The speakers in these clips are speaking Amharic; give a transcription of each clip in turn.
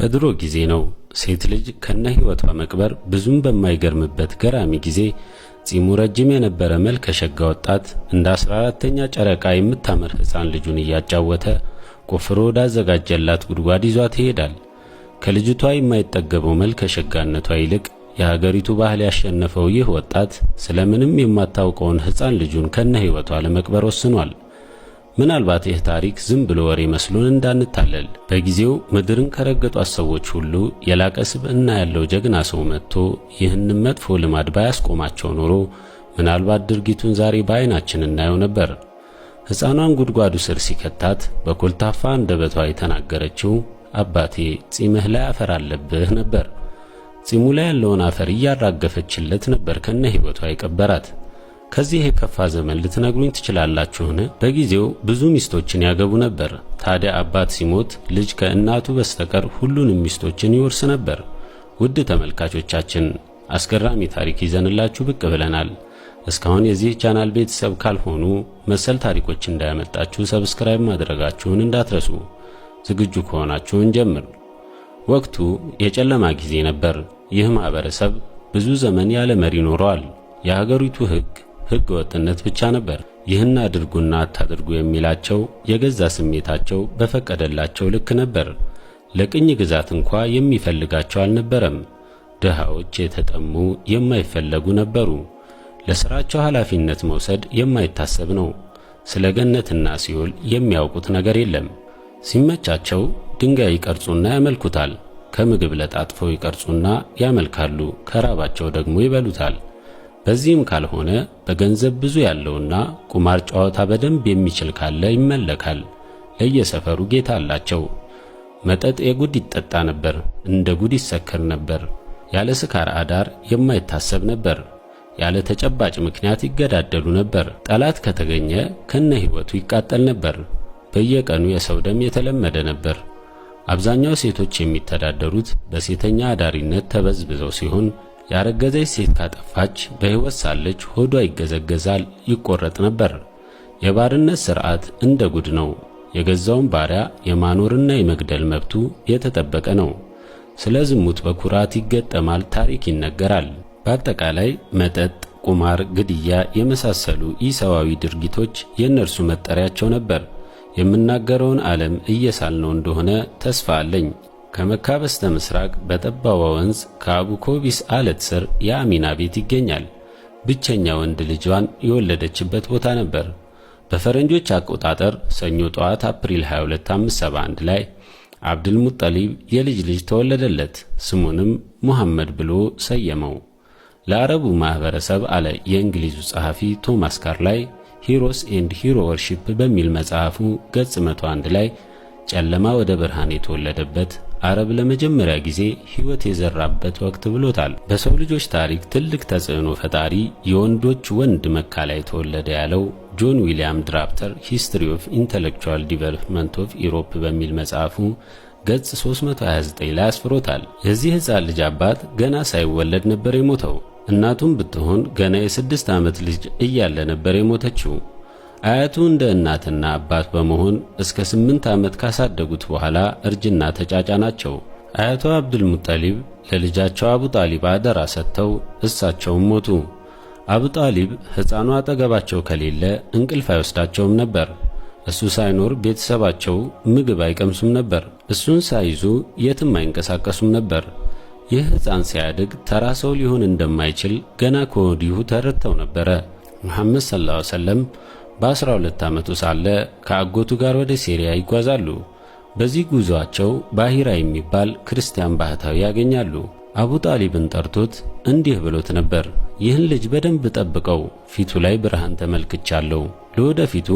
በድሮ ጊዜ ነው ሴት ልጅ ከነ ህይወቷ መቅበር ብዙም በማይገርምበት ገራሚ ጊዜ ጺሙ ረጅም የነበረ መልከ ሸጋ ወጣት እንደ 14ኛ ጨረቃ የምታምር ህፃን ልጁን እያጫወተ ቆፍሮ ወዳዘጋጀላት ጉድጓድ ይዟት ይሄዳል። ከልጅቷ የማይጠገበው መልከ ሸጋነቷ ይልቅ የሀገሪቱ ባህል ያሸነፈው ይህ ወጣት ስለምንም የማታውቀውን ህፃን ልጁን ከነ ህይወቷ ለመቅበር ወስኗል። ምናልባት ይህ ታሪክ ዝም ብሎ ወሬ መስሎን እንዳንታለል በጊዜው ምድርን ከረገጧት ሰዎች ሁሉ የላቀ ስብዕና ያለው ጀግና ሰው መጥቶ ይህንን መጥፎ ልማድ ባያስቆማቸው ኖሮ ምናልባት ድርጊቱን ዛሬ በዓይናችን እናየው ነበር። ሕፃኗን ጉድጓዱ ስር ሲከታት በኮልታፋ አንደበቷ የተናገረችው አባቴ ጺምህ ላይ አፈር አለብህ ነበር። ጺሙ ላይ ያለውን አፈር እያራገፈችለት ነበር ከነ ህይወቷ የቀበራት። ከዚህ የከፋ ዘመን ልትነግሩኝ ትችላላችሁን? በጊዜው ብዙ ሚስቶችን ያገቡ ነበር። ታዲያ አባት ሲሞት ልጅ ከእናቱ በስተቀር ሁሉንም ሚስቶችን ይወርስ ነበር። ውድ ተመልካቾቻችን አስገራሚ ታሪክ ይዘንላችሁ ብቅ ብለናል። እስካሁን የዚህ ቻናል ቤተሰብ ካልሆኑ መሰል ታሪኮች እንዳያመልጣችሁ ሰብስክራይብ ማድረጋችሁን እንዳትረሱ። ዝግጁ ከሆናችሁ እንጀምር። ወቅቱ የጨለማ ጊዜ ነበር። ይህ ማህበረሰብ ብዙ ዘመን ያለ መሪ ኖረዋል። የሀገሪቱ ሕግ ወጥነት ብቻ ነበር። ይህን አድርጉና አታድርጉ የሚላቸው የገዛ ስሜታቸው በፈቀደላቸው ልክ ነበር። ለቅኝ ግዛት እንኳ የሚፈልጋቸው አልነበረም። ድሃዎች የተጠሙ የማይፈለጉ ነበሩ። ለሥራቸው ኃላፊነት መውሰድ የማይታሰብ ነው። ስለ ገነትና ሲኦል የሚያውቁት ነገር የለም። ሲመቻቸው ድንጋይ ይቀርጹና ያመልኩታል። ከምግብ ለጣጥፈው ይቀርጹና ያመልካሉ። ከራባቸው ደግሞ ይበሉታል። በዚህም ካልሆነ በገንዘብ ብዙ ያለውና ቁማር ጨዋታ በደንብ የሚችል ካለ ይመለካል። ለየሰፈሩ ጌታ አላቸው። መጠጥ የጉድ ይጠጣ ነበር፣ እንደ ጉድ ይሰከር ነበር። ያለ ስካር አዳር የማይታሰብ ነበር። ያለ ተጨባጭ ምክንያት ይገዳደሉ ነበር። ጠላት ከተገኘ ከነ ህይወቱ ይቃጠል ነበር። በየቀኑ የሰው ደም የተለመደ ነበር። አብዛኛው ሴቶች የሚተዳደሩት በሴተኛ አዳሪነት ተበዝብዘው ሲሆን ያረገዘች ሴት ካጠፋች በህይወት ሳለች ሆዷ ይገዘገዛል፣ ይቆረጥ ነበር። የባርነት ሥርዓት እንደ ጉድ ነው። የገዛውን ባሪያ የማኖርና የመግደል መብቱ የተጠበቀ ነው። ስለ ዝሙት በኩራት ይገጠማል፣ ታሪክ ይነገራል። በአጠቃላይ መጠጥ፣ ቁማር፣ ግድያ የመሳሰሉ ኢሰዋዊ ድርጊቶች የእነርሱ መጠሪያቸው ነበር። የምናገረውን ዓለም እየሳልነው እንደሆነ ተስፋ አለኝ። ከመካ በስተ ምስራቅ በጠባዋ ወንዝ ከአቡኮቢስ አለት ስር የአሚና ቤት ይገኛል። ብቸኛ ወንድ ልጇን የወለደችበት ቦታ ነበር። በፈረንጆች አቆጣጠር ሰኞ ጠዋት አፕሪል 22 571 ላይ አብዱል ሙጠሊብ የልጅ ልጅ ተወለደለት። ስሙንም ሙሐመድ ብሎ ሰየመው። ለአረቡ ማህበረሰብ አለ የእንግሊዙ ጸሐፊ ቶማስ ካርላይ ሂሮስ ኤንድ ሂሮ ወርሺፕ በሚል መጽሐፉ ገጽ 101 ላይ ጨለማ ወደ ብርሃን የተወለደበት አረብ ለመጀመሪያ ጊዜ ሕይወት የዘራበት ወቅት ብሎታል። በሰው ልጆች ታሪክ ትልቅ ተጽዕኖ ፈጣሪ የወንዶች ወንድ መካ ላይ ተወለደ ያለው ጆን ዊሊያም ድራፍተር ሂስትሪ ኦፍ ኢንተሌክቹዋል ዲቨሎፕመንት ኦፍ ኢሮፕ በሚል መጽሐፉ ገጽ 329 ላይ አስፍሮታል። የዚህ ሕፃን ልጅ አባት ገና ሳይወለድ ነበር የሞተው። እናቱም ብትሆን ገና የ6 ዓመት ልጅ እያለ ነበር የሞተችው። አያቱ እንደ እናትና አባት በመሆን እስከ 8 ዓመት ካሳደጉት በኋላ እርጅና ተጫጫናቸው። አያቱ አብዱል ሙጠሊብ ለልጃቸው አቡ ጣሊብ አደራ ሰጥተው እሳቸውም ሞቱ። አቡ ጣሊብ ሕፃኑ አጠገባቸው ከሌለ እንቅልፍ አይወስዳቸውም ነበር። እሱ ሳይኖር ቤተሰባቸው ምግብ አይቀምሱም ነበር። እሱን ሳይዙ የትም አይንቀሳቀሱም ነበር። ይህ ሕፃን ሲያድግ ተራ ሰው ሊሆን እንደማይችል ገና ከወዲሁ ተረድተው ነበረ። ሙሐመድ ሰለላሁ ዐለይሂ ወሰለም በ12 ዓመቱ ሳለ ከአጎቱ ጋር ወደ ሲሪያ ይጓዛሉ። በዚህ ጉዞአቸው ባሂራ የሚባል ክርስቲያን ባህታዊ ያገኛሉ። አቡ ጣሊብን ጠርቶት እንዲህ ብሎት ነበር፣ ይህን ልጅ በደንብ ጠብቀው፣ ፊቱ ላይ ብርሃን ተመልክቻለሁ፣ ለወደፊቱ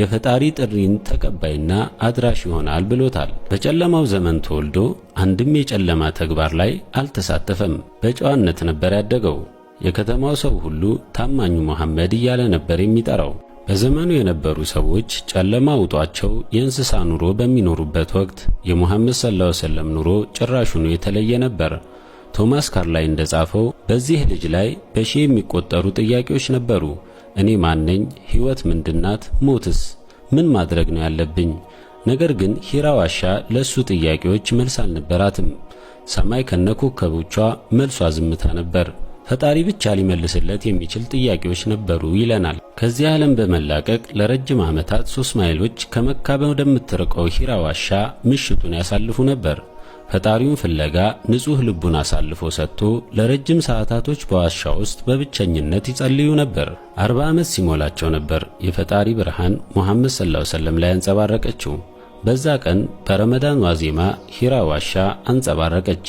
የፈጣሪ ጥሪን ተቀባይና አድራሽ ይሆናል ብሎታል። በጨለማው ዘመን ተወልዶ አንድም የጨለማ ተግባር ላይ አልተሳተፈም። በጨዋነት ነበር ያደገው። የከተማው ሰው ሁሉ ታማኙ መሐመድ እያለ ነበር የሚጠራው። በዘመኑ የነበሩ ሰዎች ጨለማ ውጧቸው የእንስሳ ኑሮ በሚኖሩበት ወቅት የሙሐመድ ሰለላሁ ዐለይሂ ወሰለም ኑሮ ጭራሹኑ የተለየ ነበር። ቶማስ ካርላይ እንደጻፈው በዚህ ልጅ ላይ በሺህ የሚቆጠሩ ጥያቄዎች ነበሩ። እኔ ማን ነኝ? ሕይወት ምንድናት? ሞትስ ምን ማድረግ ነው ያለብኝ? ነገር ግን ሂራ ዋሻ ለሱ ጥያቄዎች መልስ አልነበራትም። ሰማይ ከነኮከቦቿ መልሷ ዝምታ ነበር። ፈጣሪ ብቻ ሊመልስለት የሚችል ጥያቄዎች ነበሩ ይለናል። ከዚህ ዓለም በመላቀቅ ለረጅም ዓመታት 3 ማይሎች ከመካ ወደምትርቀው ሂራ ዋሻ ምሽቱን ያሳልፉ ነበር። ፈጣሪውን ፍለጋ ንጹሕ ልቡን አሳልፎ ሰጥቶ ለረጅም ሰዓታቶች በዋሻ ውስጥ በብቸኝነት ይጸልዩ ነበር። 40 ዓመት ሲሞላቸው ነበር የፈጣሪ ብርሃን ሙሐመድ ሰለላሁ ዐለይሂ ወሰለም ላይ አንጸባረቀችው። በዛ ቀን በረመዳን ዋዜማ ሂራ ዋሻ አንጸባረቀች።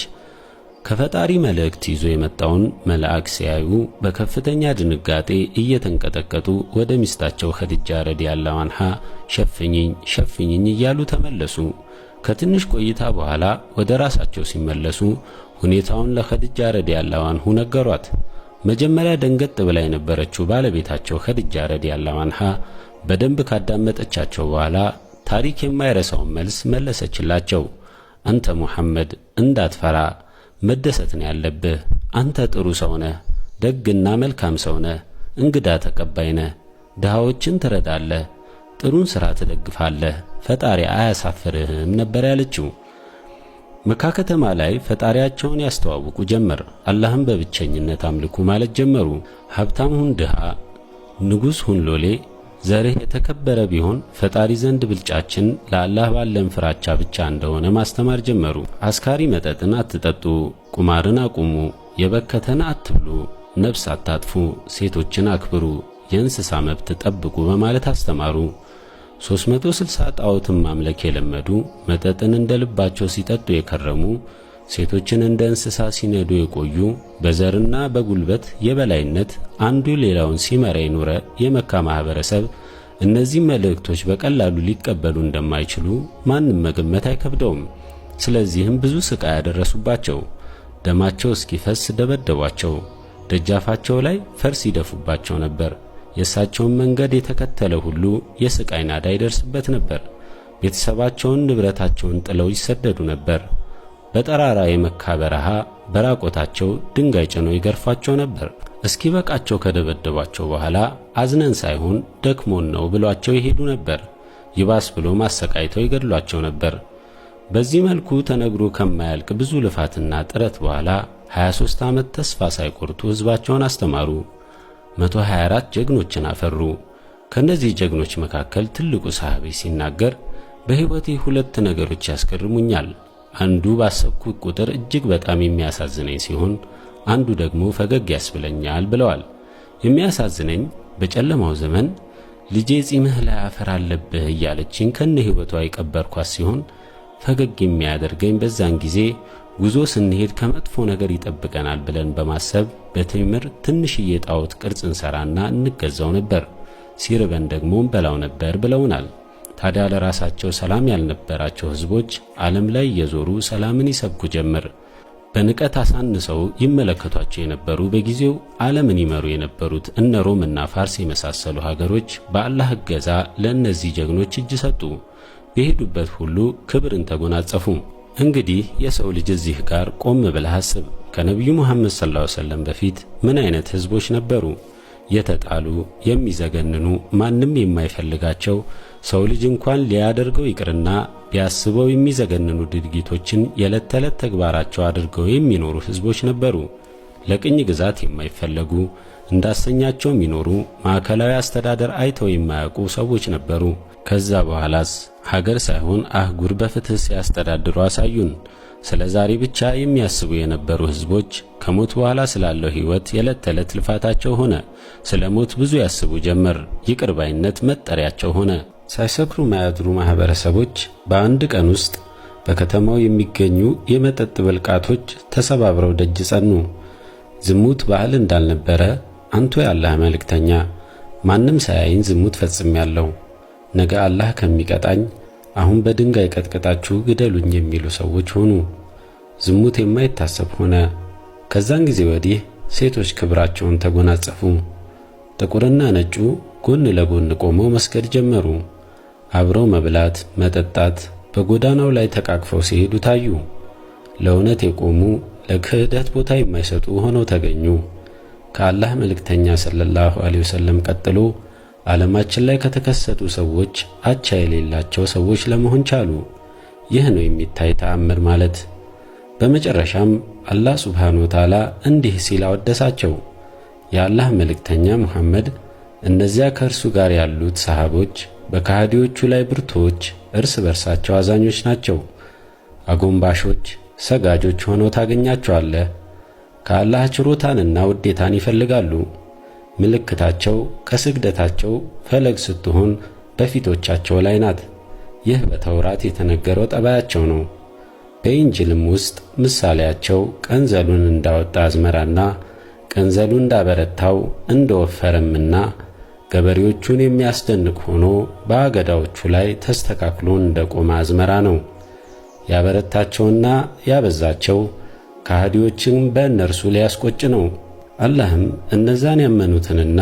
ከፈጣሪ መልእክት ይዞ የመጣውን መልአክ ሲያዩ በከፍተኛ ድንጋጤ እየተንቀጠቀጡ ወደ ሚስታቸው ኸዲጃ ረዲየላሁ ዐንሃ ሸፍኝኝ ሸፍኝኝ እያሉ ተመለሱ። ከትንሽ ቆይታ በኋላ ወደ ራሳቸው ሲመለሱ ሁኔታውን ለኸዲጃ ረዲየላሁ ዐንሁ ነገሯት። መጀመሪያ ደንገጥ ብላ የነበረችው ባለቤታቸው ኸዲጃ ረዲየላሁ ዐንሃ በደንብ ካዳመጠቻቸው በኋላ ታሪክ የማይረሳውን መልስ መለሰችላቸው። አንተ ሙሐመድ እንዳትፈራ፣ መደሰት ነው ያለብህ። አንተ ጥሩ ሰው ነህ፣ ደግና መልካም ሰው ነህ፣ እንግዳ ተቀባይ ነህ፣ ድሃዎችን ትረዳለህ፣ ጥሩን ሥራ ትደግፋለህ፣ ፈጣሪ አያሳፍርህም ነበር ያለችው። መካ ከተማ ላይ ፈጣሪያቸውን ያስተዋውቁ ጀመር። አላህም በብቸኝነት አምልኩ ማለት ጀመሩ። ሀብታም ሁን ድሃ፣ ንጉሥ ሁን ሎሌ፣ ዘርህ የተከበረ ቢሆን ፈጣሪ ዘንድ ብልጫችን ለአላህ ባለን ፍራቻ ብቻ እንደሆነ ማስተማር ጀመሩ። አስካሪ መጠጥን አትጠጡ፣ ቁማርን አቁሙ፣ የበከተን አትብሉ፣ ነፍስ አታጥፉ፣ ሴቶችን አክብሩ፣ የእንስሳ መብት ጠብቁ በማለት አስተማሩ። 360 ጣዖትን ማምለክ የለመዱ፣ መጠጥን እንደ ልባቸው ሲጠጡ የከረሙ፣ ሴቶችን እንደ እንስሳ ሲነዱ የቆዩ፣ በዘርና በጉልበት የበላይነት አንዱ ሌላውን ሲመራ የኖረ የመካ ማህበረሰብ እነዚህ መልእክቶች በቀላሉ ሊቀበሉ እንደማይችሉ ማንም መገመት አይከብደውም። ስለዚህም ብዙ ስቃይ ያደረሱባቸው፣ ደማቸው እስኪፈስ ደበደቧቸው፣ ደጃፋቸው ላይ ፈርስ ይደፉባቸው ነበር። የእሳቸውን መንገድ የተከተለ ሁሉ የስቃይ ናዳ ይደርስበት ነበር። ቤተሰባቸውን፣ ንብረታቸውን ጥለው ይሰደዱ ነበር። በጠራራ የመካ በረሃ በራቆታቸው ድንጋይ ጭነው ይገርፏቸው ነበር። እስኪ በቃቸው ከደበደቧቸው በኋላ አዝነን ሳይሆን ደክሞን ነው ብሏቸው ይሄዱ ነበር። ይባስ ብሎ ማሰቃይተው ይገድሏቸው ነበር። በዚህ መልኩ ተነግሮ ከማያልቅ ብዙ ልፋትና ጥረት በኋላ 23 ዓመት ተስፋ ሳይቆርጡ ሕዝባቸውን አስተማሩ። 124 ጀግኖችን አፈሩ። ከነዚህ ጀግኖች መካከል ትልቁ ሰሃቢ ሲናገር በሕይወቴ 2 ነገሮች ያስገርሙኛል። አንዱ ባሰብኩት ቁጥር እጅግ በጣም የሚያሳዝነኝ ሲሆን አንዱ ደግሞ ፈገግ ያስብለኛል ብለዋል። የሚያሳዝነኝ በጨለማው ዘመን ልጄ ጺምህ ላይ አፈር አለብህ እያለችኝ ከነ ሕይወቷ የቀበርኳት ሲሆን ፈገግ የሚያደርገኝ በዛን ጊዜ ጉዞ ስንሄድ ከመጥፎ ነገር ይጠብቀናል ብለን በማሰብ በቴምር ትንሽዬ ጣዖት ቅርጽ እንሰራና እንገዛው ነበር። ሲርበን ደግሞ እንበላው ነበር ብለውናል። ታዲያ ለራሳቸው ሰላም ያልነበራቸው ሕዝቦች ዓለም ላይ እየዞሩ ሰላምን ይሰብኩ ጀመር። በንቀት አሳንሰው ይመለከቷቸው የነበሩ በጊዜው ዓለምን ይመሩ የነበሩት እነ ሮምና ፋርስ የመሳሰሉ ሀገሮች በአላህ እገዛ ለእነዚህ ጀግኖች እጅ ሰጡ። በሄዱበት ሁሉ ክብርን ተጎናጸፉ። እንግዲህ የሰው ልጅ እዚህ ጋር ቆም ብለህ አስብ። ከነቢዩ ሙሐመድ ሰለላሁ ዐለይሂ ወሰለም በፊት ምን አይነት ሕዝቦች ነበሩ? የተጣሉ፣ የሚዘገንኑ፣ ማንም የማይፈልጋቸው፣ ሰው ልጅ እንኳን ሊያደርገው ይቅርና ቢያስበው የሚዘገንኑ ድርጊቶችን የዕለት ተዕለት ተግባራቸው አድርገው የሚኖሩ ሕዝቦች ነበሩ። ለቅኝ ግዛት የማይፈለጉ፣ እንዳሰኛቸው የሚኖሩ፣ ማዕከላዊ አስተዳደር አይተው የማያውቁ ሰዎች ነበሩ። ከዛ በኋላስ ሀገር ሳይሆን አህጉር በፍትህ ሲያስተዳድሩ አሳዩን። ስለ ዛሬ ብቻ የሚያስቡ የነበሩ ሕዝቦች ከሞት በኋላ ስላለው ሕይወት የዕለት ተዕለት ልፋታቸው ሆነ። ስለ ሞት ብዙ ያስቡ ጀመር። ይቅር ባይነት መጠሪያቸው ሆነ። ሳይሰክሩ ማያድሩ ማህበረሰቦች በአንድ ቀን ውስጥ በከተማው የሚገኙ የመጠጥ ብልቃቶች ተሰባብረው ደጅ ጸኑ። ዝሙት ባህል እንዳልነበረ፣ አንቱ የአላህ መልእክተኛ፣ ማንም ሳያይን ዝሙት ፈጽሜያለሁ፣ ነገ አላህ ከሚቀጣኝ አሁን በድንጋይ ቀጥቅጣችሁ ግደሉኝ የሚሉ ሰዎች ሆኑ። ዝሙት የማይታሰብ ሆነ። ከዛን ጊዜ ወዲህ ሴቶች ክብራቸውን ተጎናጸፉ። ጥቁርና ነጩ ጎን ለጎን ቆመው መስገድ ጀመሩ። አብረው መብላት፣ መጠጣት፣ በጎዳናው ላይ ተቃቅፈው ሲሄዱ ታዩ። ለእውነት የቆሙ ለክህደት ቦታ የማይሰጡ ሆነው ተገኙ። ከአላህ መልእክተኛ ሰለላሁ ዐለይሂ ወሰለም ቀጥሎ ዓለማችን ላይ ከተከሰቱ ሰዎች አቻ የሌላቸው ሰዎች ለመሆን ቻሉ። ይህ ነው የሚታይ ተአምር ማለት። በመጨረሻም አላህ ሱብሓነሁ ወተዓላ እንዲህ ሲል አወደሳቸው። የአላህ መልእክተኛ ሙሐመድ እነዚያ ከእርሱ ጋር ያሉት ሰሃቦች በከሃዲዎቹ ላይ ብርቱዎች፣ እርስ በርሳቸው አዛኞች ናቸው። አጎንባሾች፣ ሰጋጆች ሆነው ታገኛቸዋለህ። ከአላህ ችሮታንና ውዴታን ይፈልጋሉ። ምልክታቸው ከስግደታቸው ፈለግ ስትሆን በፊቶቻቸው ላይ ናት። ይህ በተውራት የተነገረው ጠባያቸው ነው። በኢንጅልም ውስጥ ምሳሌያቸው ቀንዘሉን እንዳወጣ አዝመራና ቀንዘሉ እንዳበረታው እንደወፈረምና ገበሬዎቹን የሚያስደንቅ ሆኖ በአገዳዎቹ ላይ ተስተካክሎ እንደቆመ አዝመራ ነው። ያበረታቸውና ያበዛቸው ከሃዲዎችን በእነርሱ ሊያስቆጭ ነው። አላህም እነዛን ያመኑትንና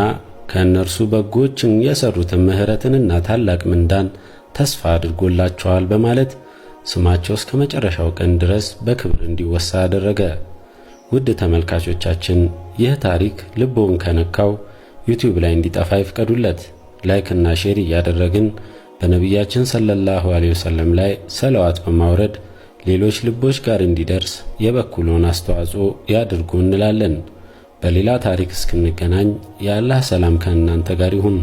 ከእነርሱ በጎችን የሰሩትን ምሕረትንና ታላቅ ምንዳን ተስፋ አድርጎላቸዋል በማለት ስማቸው እስከ መጨረሻው ቀን ድረስ በክብር እንዲወሳ አደረገ። ውድ ተመልካቾቻችን ይህ ታሪክ ልቦን ከነካው ዩቲዩብ ላይ እንዲጠፋ ይፍቀዱለት። ላይክ እና ሼር እያደረግን በነቢያችን ሰለላሁ ዐለይሂ ወሰለም ላይ ሰለዋት በማውረድ ሌሎች ልቦች ጋር እንዲደርስ የበኩሉን አስተዋጽኦ ያድርጉ እንላለን። በሌላ ታሪክ እስክንገናኝ የአላህ ሰላም ከእናንተ ጋር ይሁን።